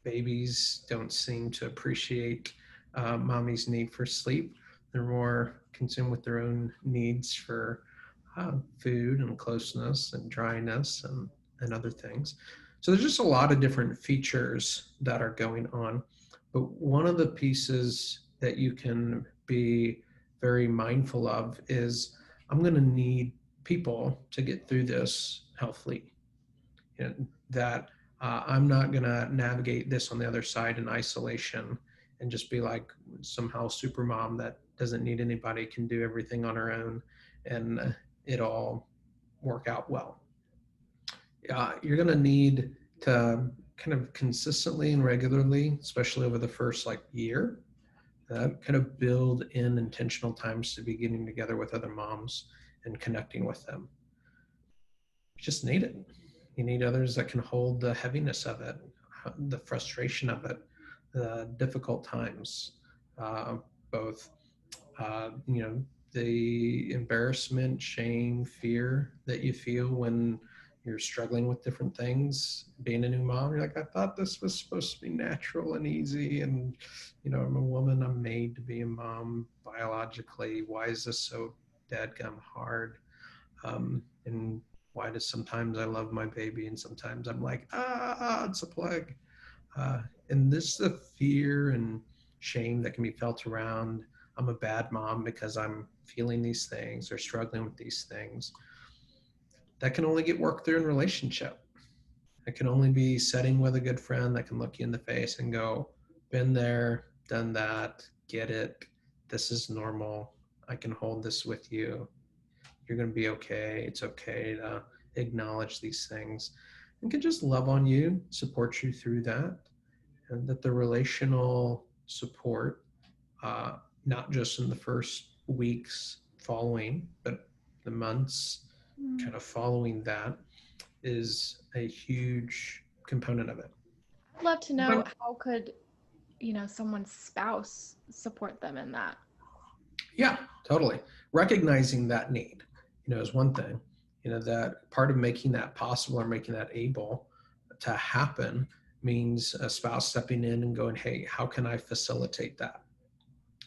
babies don't seem to appreciate mommy's need for sleep. They're more consumed with their own needs for food and closeness and dryness and other things. So there's just a lot of different features that are going on. But one of the pieces that you can be very mindful of is I'm going to need people to get through this healthily. And that I'm not going to navigate this on the other side in isolation and just be like somehow super mom that doesn't need anybody, can do everything on her own, and it all work out well. You're going to need to kind of consistently and regularly, especially over the first like year, kind of build in intentional times to be getting together with other moms and connecting with them. You just need it. You need others that can hold the heaviness of it, the frustration of it, the difficult times, uh, both, the embarrassment, shame, fear that you feel when you're struggling with different things. Being a new mom, you're like, I thought this was supposed to be natural and easy. And, I'm a woman, I'm made to be a mom biologically. Why is this so dadgum hard? And why does sometimes I love my baby and sometimes I'm like, it's a plague. And this is the fear and shame that can be felt around I'm a bad mom because I'm feeling these things or struggling with these things. That can only get worked through in relationship. It can only be setting with a good friend that can look you in the face and go, been there, done that, get it. This is normal. I can hold this with you. You're going to be okay. It's okay to acknowledge these things and can just love on you, support you through that. And that the relational support, uh, not just in the first weeks following, but the months Mm. kind of following that is a huge component of it. I'd love to know, But how could, someone's spouse support them in that? yeah, totally. Recognizing that need, is one thing. That part of making that possible or making that able to happen means a spouse stepping in and going, hey, how can I facilitate that?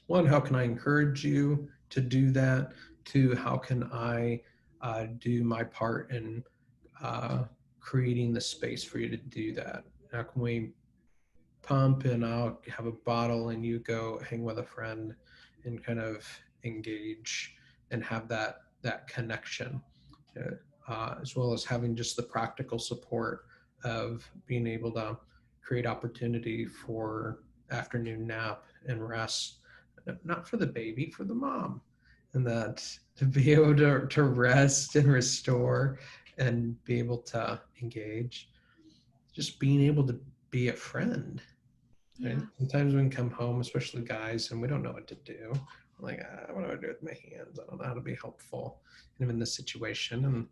One, how can I encourage you to do that? Two, how can I do my part in uh, creating the space for you to do that? How can we pump and I'll have a bottle and you go hang with a friend and kind of engage and have that connection, as well as having just the practical support of being able to create opportunity for afternoon nap and rest, not for the baby, for the mom, and that to be able to rest and restore and be able to engage, just being able to be a friend. Right? Yeah. Sometimes we can come home, especially guys, and we don't know what to do. We're like, what do I do with my hands? I don't know how to be helpful in this situation. And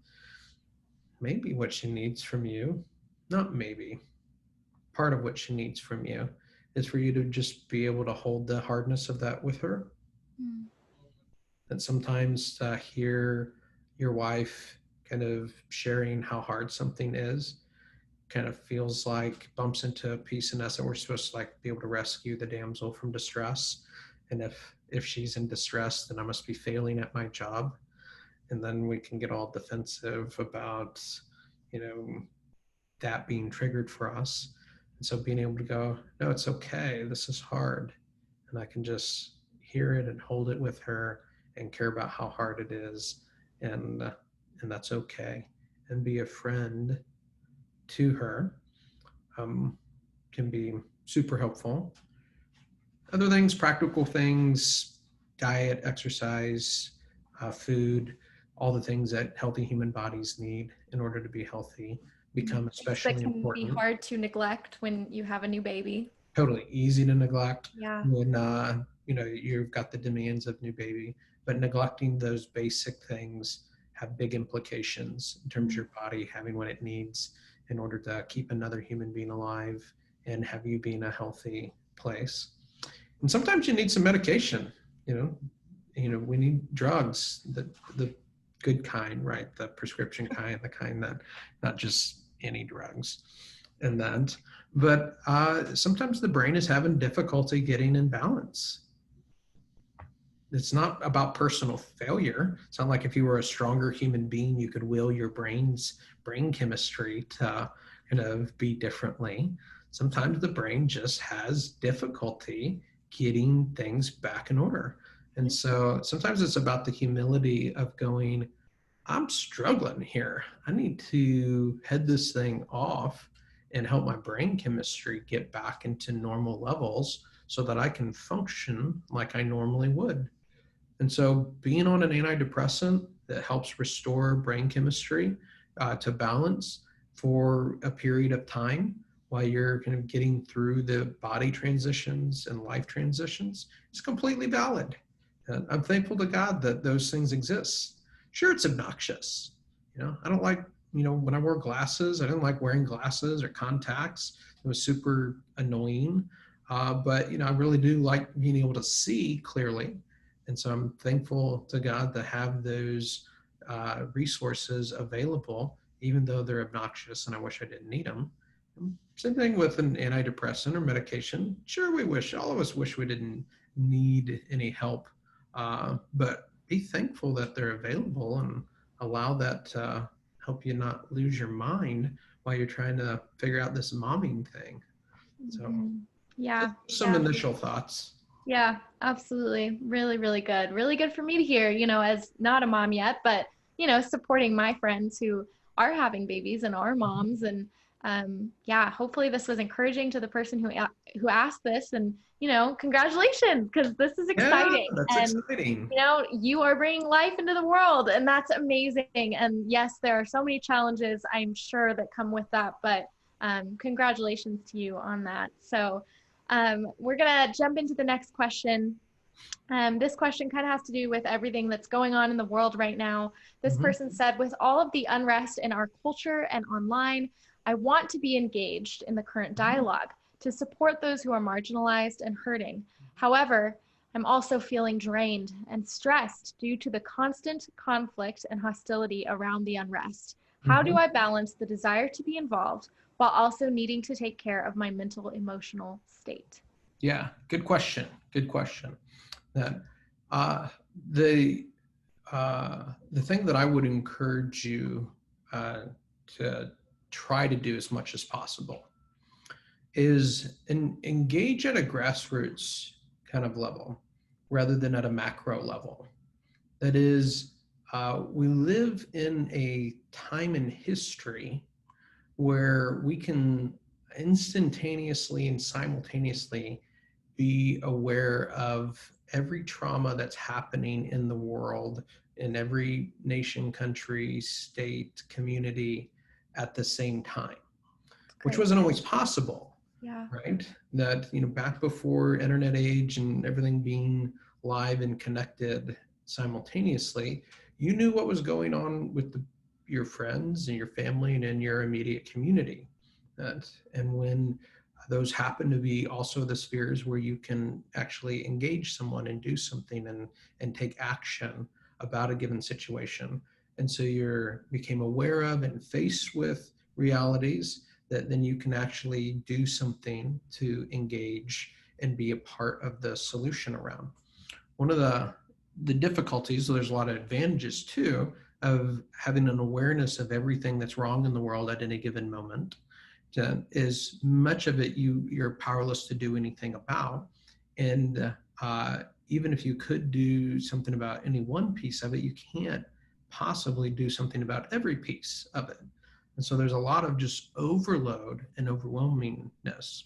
maybe what she needs from you, not maybe, part of what she needs from you is for you to just be able to hold the hardness of that with her. Mm. And sometimes to hear your wife kind of sharing how hard something is kind of feels like bumps into a piece in us that we're supposed to like be able to rescue the damsel from distress. And if she's in distress, then I must be failing at my job. And then we can get all defensive about, you know, that being triggered for us. And so being able to go, no, it's okay. This is hard. And I can just hear it and hold it with her and care about how hard it is. And that's okay. And be a friend to her, um, can be super helpful. Other things, practical things, diet, exercise, food, all the things that healthy human bodies need in order to be healthy become Things that especially can be important. hard to neglect when you have a new baby. Totally easy to neglect Yeah. when you've got the demands of new baby, but neglecting those basic things have big implications in terms of Mm-hmm. your body having what it needs in order to keep another human being alive and have you be in a healthy place. And sometimes you need some medication. We need drugs, the good kind, right? The prescription kind, the kind that not just any drugs, and that. But sometimes the brain is having difficulty getting in balance. It's not about personal failure. It's not like if you were a stronger human being, you could will your brain chemistry to kind of be differently. Sometimes the brain just has difficulty getting things back in order. And so sometimes it's about the humility of going, I'm struggling here. I need to head this thing off and help my brain chemistry get back into normal levels so that I can function like I normally would. And so, being on an antidepressant that helps restore brain chemistry to balance for a period of time while you're kind of getting through the body transitions and life transitions is completely valid. And I'm thankful to God that those things exist. Sure, it's obnoxious. I don't like, when I wore glasses, I didn't like wearing glasses or contacts. It was super annoying. But, I really do like being able to see clearly, and so I'm thankful to God to have those resources available, even though they're obnoxious and I wish I didn't need them. Same thing with an antidepressant or medication. Sure, all of us wish we didn't need any help, but be thankful that they're available and allow that to help you not lose your mind while you're trying to figure out this momming thing. So, Mm-hmm. Yeah. just some Yeah. initial thoughts. Yeah, absolutely. Really, really good. Really good for me to hear, as not a mom yet, but, supporting my friends who are having babies and are moms. And yeah, hopefully this was encouraging to the person who asked this. And, congratulations, because this is Yeah, exciting. that's And, exciting. you are bringing life into the world, and that's amazing. And yes, there are so many challenges, I'm sure, that come with that. But congratulations to you on that. So, we're going to jump into the next question. This question kind of has to do with everything that's going on in the world right now. This Mhm. person said, with all of the unrest in our culture and online, I want to be engaged in the current dialogue to support those who are marginalized and hurting. However, I'm also feeling drained and stressed due to the constant conflict and hostility around the unrest. How do Mhm. I balance the desire to be involved while also needing to take care of my mental emotional state? Yeah, good question. Good question. That uh, the the thing that I would encourage you to try to do as much as possible is engage at a grassroots kind of level rather than at a macro level. That is, we live in a time in history where we can instantaneously and simultaneously be aware of every trauma that's happening in the world, in every nation, country, state, community at the same time, which Great. wasn't always possible, Yeah. right? That, back before internet age and everything being live and connected simultaneously, you knew what was going on with your friends and your family and in your immediate community. And when those happen to be also the spheres where you can actually engage someone and do something and take action about a given situation. And so you're became aware of and faced with realities that then you can actually do something to engage and be a part of the solution around. One of the difficulties, so there's a lot of advantages too, of having an awareness of everything that's wrong in the world at any given moment, is much of it you're powerless to do anything about. And even if you could do something about any one piece of it, you can't possibly do something about every piece of it. And so there's a lot of just overload and overwhelmingness.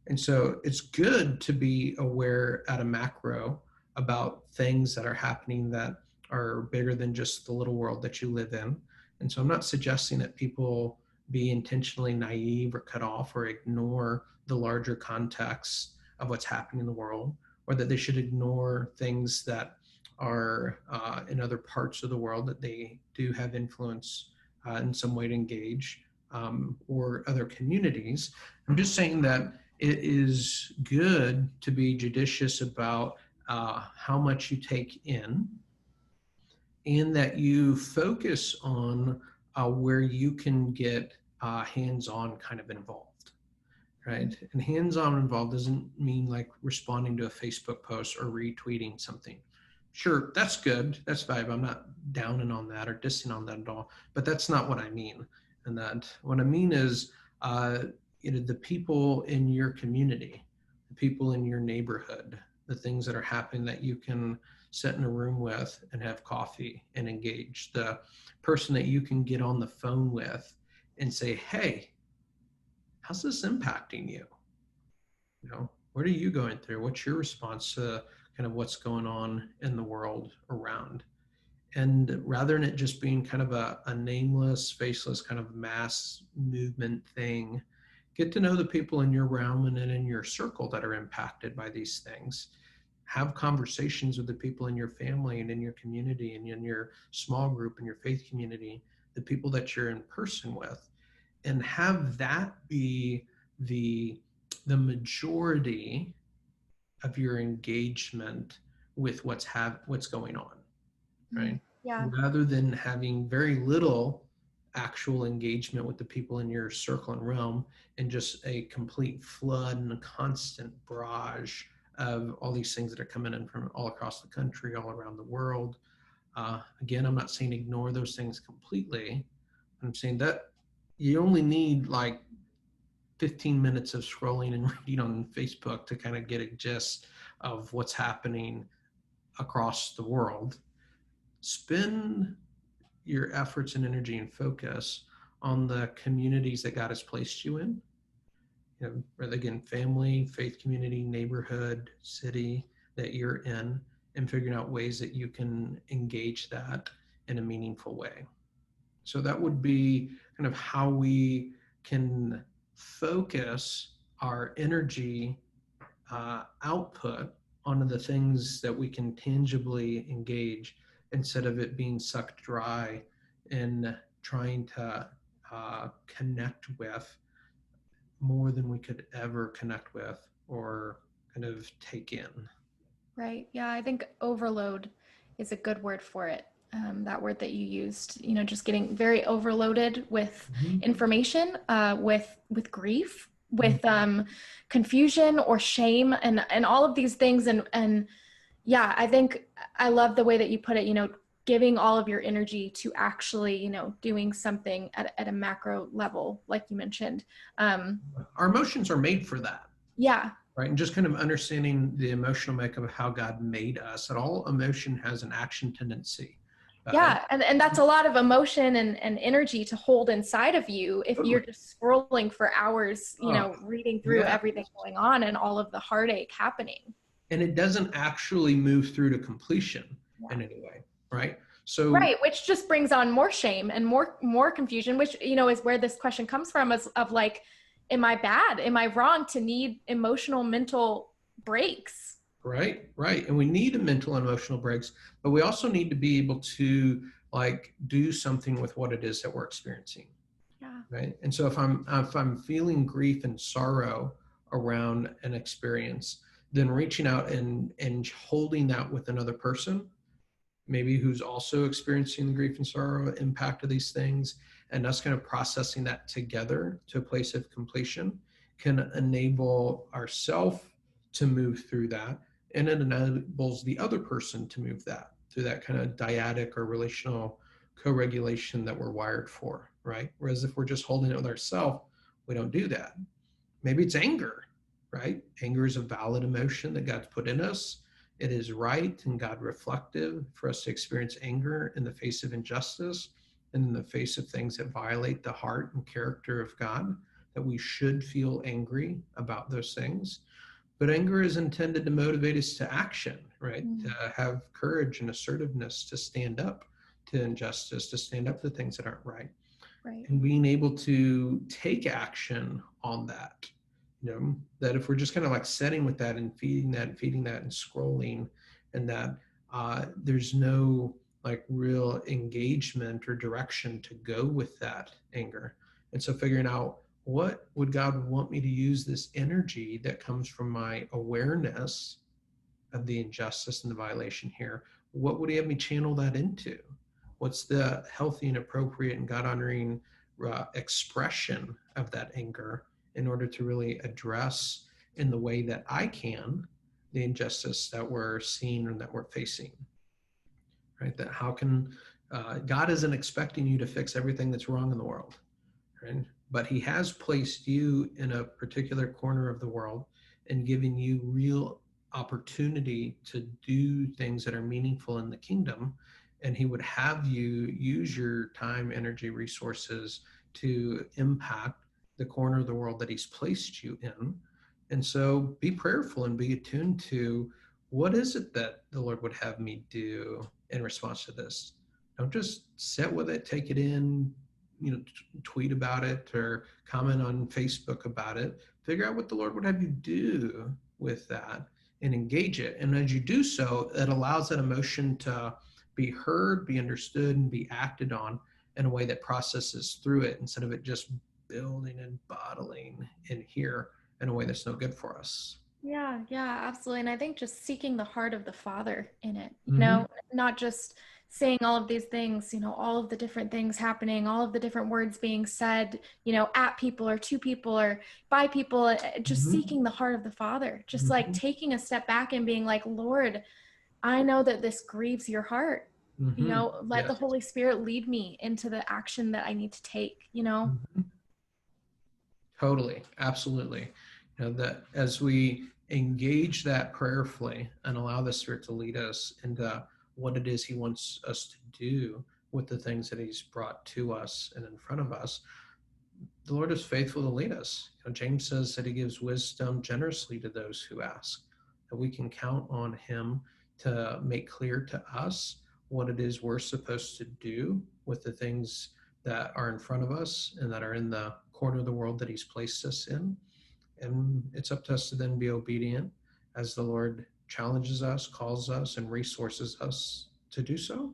And so it's good to be aware at a macro about things that are happening that are bigger than just the little world that you live in. And so I'm not suggesting that people be intentionally naive or cut off or ignore the larger context of what's happening in the world, or that they should ignore things that are in other parts of the world that they do have influence in some way to engage, or other communities. I'm just saying that it is good to be judicious about how much you take in, and that you focus on where you can get hands-on kind of involved, right? And hands-on involved doesn't mean like responding to a Facebook post or retweeting something. Sure, that's good, that's valuable. I'm not downing on that or dissing on that at all, but that's not what I mean. And that what I mean is, uh, the people in your community, the people in your neighborhood, the things that are happening that you can sit in a room with and have coffee and engage, the person that you can get on the phone with and say, hey, how's this impacting you? What are you going through? What's your response to kind of what's going on in the world around? And rather than it just being kind of a nameless, faceless kind of mass movement thing, get to know the people in your realm and in your circle that are impacted by these things. Have conversations with the people in your family and in your community and in your small group and your faith community, the people that you're in person with, and have that be the majority of your engagement with what's going on, right? Yeah. Rather than having very little actual engagement with the people in your circle and realm, and just a complete flood and a constant barrage of all these things that are coming in from all across the country, all around the world. Again, I'm not saying ignore those things completely. I'm saying that you only need like 15 minutes of scrolling and reading on Facebook to kind of get a gist of what's happening across the world. Spend your efforts and energy and focus on the communities that God has placed you in. Whether again, family, faith community, neighborhood, city that you're in, and figuring out ways that you can engage that in a meaningful way. So that would be kind of how we can focus our energy output onto the things that we can tangibly engage, instead of it being sucked dry and trying to connect with more than we could ever connect with or kind of take in. Right. Yeah, I think overload is a good word for it. That word that you used, just getting very overloaded with Mm-hmm. information, with grief, with Mm-hmm. confusion or shame, and all of these things. And yeah, I think I love the way that you put it. Giving all of your energy to actually, doing something at a macro level, like you mentioned. Our emotions are made for that. Yeah. Right. And just kind of understanding the emotional makeup of how God made us, that all emotion has an action tendency. Yeah, and that's a lot of emotion and energy to hold inside of you if you're Totally. just scrolling for hours, Oh, reading through yeah. everything going on and all of the heartache happening. And it doesn't actually move through to completion Yeah. in any way. Right. So, Right, which just brings on more shame and more confusion, which is where this question comes from, is of like, am I bad? Am I wrong to need emotional mental breaks? right, right. And we need a mental and emotional breaks, but we also need to be able to like do something with what it is that we're experiencing. Yeah. Right. And so if I'm feeling grief and sorrow around an experience, then reaching out and holding that with another person, maybe who's also experiencing the grief and sorrow impact of these things, and us kind of processing that together to a place of completion, can enable ourself to move through that, and it enables the other person to move that through that kind of dyadic or relational co-regulation that we're wired for, right? Whereas if we're just holding it with ourselves, we don't do that. Maybe it's anger, right? Anger is a valid emotion that God's put in us. It is right and God reflective for us to experience anger in the face of injustice and in the face of things that violate the heart and character of God, that we should feel angry about those things. But anger is intended to motivate us to action, right? To have courage and assertiveness to stand up to injustice, to stand up to things that aren't right. Right. And being able to take action on that, that if we're just kind of like setting with that and feeding that and feeding that and scrolling, and that there's no like real engagement or direction to go with that anger. And so figuring out, what would God want me to use this energy that comes from my awareness of the injustice and the violation here? What would he have me channel that into? What's the healthy and appropriate and God honoring expression of that anger in order to really address in the way that I can the injustice that we're seeing and that we're facing? Right? That how can God isn't expecting you to fix everything that's wrong in the world, right? But he has placed you in a particular corner of the world and giving you real opportunity to do things that are meaningful in the kingdom. And he would have you use your time, energy, resources to impact the corner of the world that he's placed you in. And so be prayerful and be attuned to, what is it that the Lord would have me do in response to this? Don't just sit with it, take it in, tweet about it or comment on Facebook about it. Figure out what the Lord would have you do with that and engage it. And as you do so, it allows that emotion to be heard, be understood, and be acted on in a way that processes through it, instead of it just building and bottling in here in a way that's no good for us. Yeah, yeah, absolutely. And I think just seeking the heart of the Father in it, Mm-hmm. not just saying all of these things, all of the different things happening, all of the different words being said, at people or to people or by people, just Mm-hmm. seeking the heart of the Father, just like Mm-hmm. taking a step back and being like, Lord, I know that this grieves your heart. Mm-hmm. Let the Yes. Holy Spirit lead me into the action that I need to take. Mm-hmm. Totally, absolutely. That as we engage that prayerfully and allow the Spirit to lead us into what it is He wants us to do with the things that He's brought to us and in front of us, the Lord is faithful to lead us. James says that He gives wisdom generously to those who ask, that we can count on Him to make clear to us what it is we're supposed to do with the things that are in front of us and that are in the corner of the world that He's placed us in. And it's up to us to then be obedient as the Lord challenges us, calls us, and resources us to do so.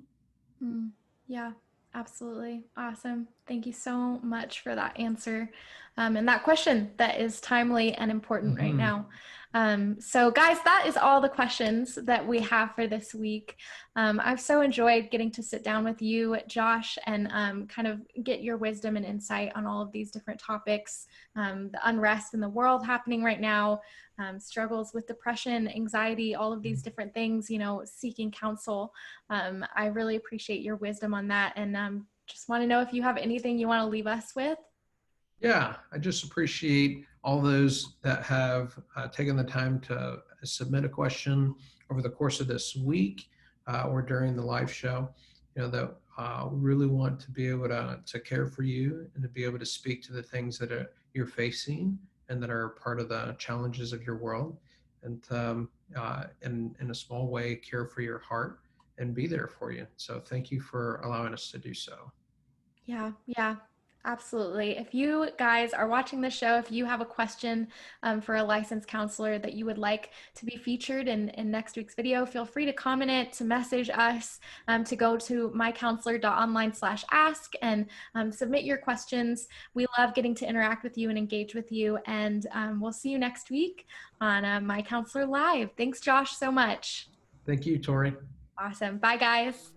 Mm, yeah, absolutely. Awesome. Thank you so much for that answer and that question that is timely and important right Mm-hmm. now. So, guys, that is all the questions that we have for this week. I've so enjoyed getting to sit down with you, Josh, and kind of get your wisdom and insight on all of these different topics, the unrest in the world happening right now, struggles with depression, anxiety, all of these different things, seeking counsel. I really appreciate your wisdom on that, and just want to know if you have anything you want to leave us with. Yeah, I just appreciate all those that have taken the time to submit a question over the course of this week or during the live show. That really want to be able to care for you and to be able to speak to the things that you're facing and that are part of the challenges of your world, and in a small way, care for your heart and be there for you. So thank you for allowing us to do so. Yeah, absolutely. If you guys are watching the show, if you have a question for a licensed counselor that you would like to be featured in next week's video, feel free to comment it, to message us, to go to MyCounselor.Online/ask and submit your questions. We love getting to interact with you and engage with you. And we'll see you next week on My Counselor Live. Thanks, Josh, so much. Thank you, Tori. Awesome. Bye, guys.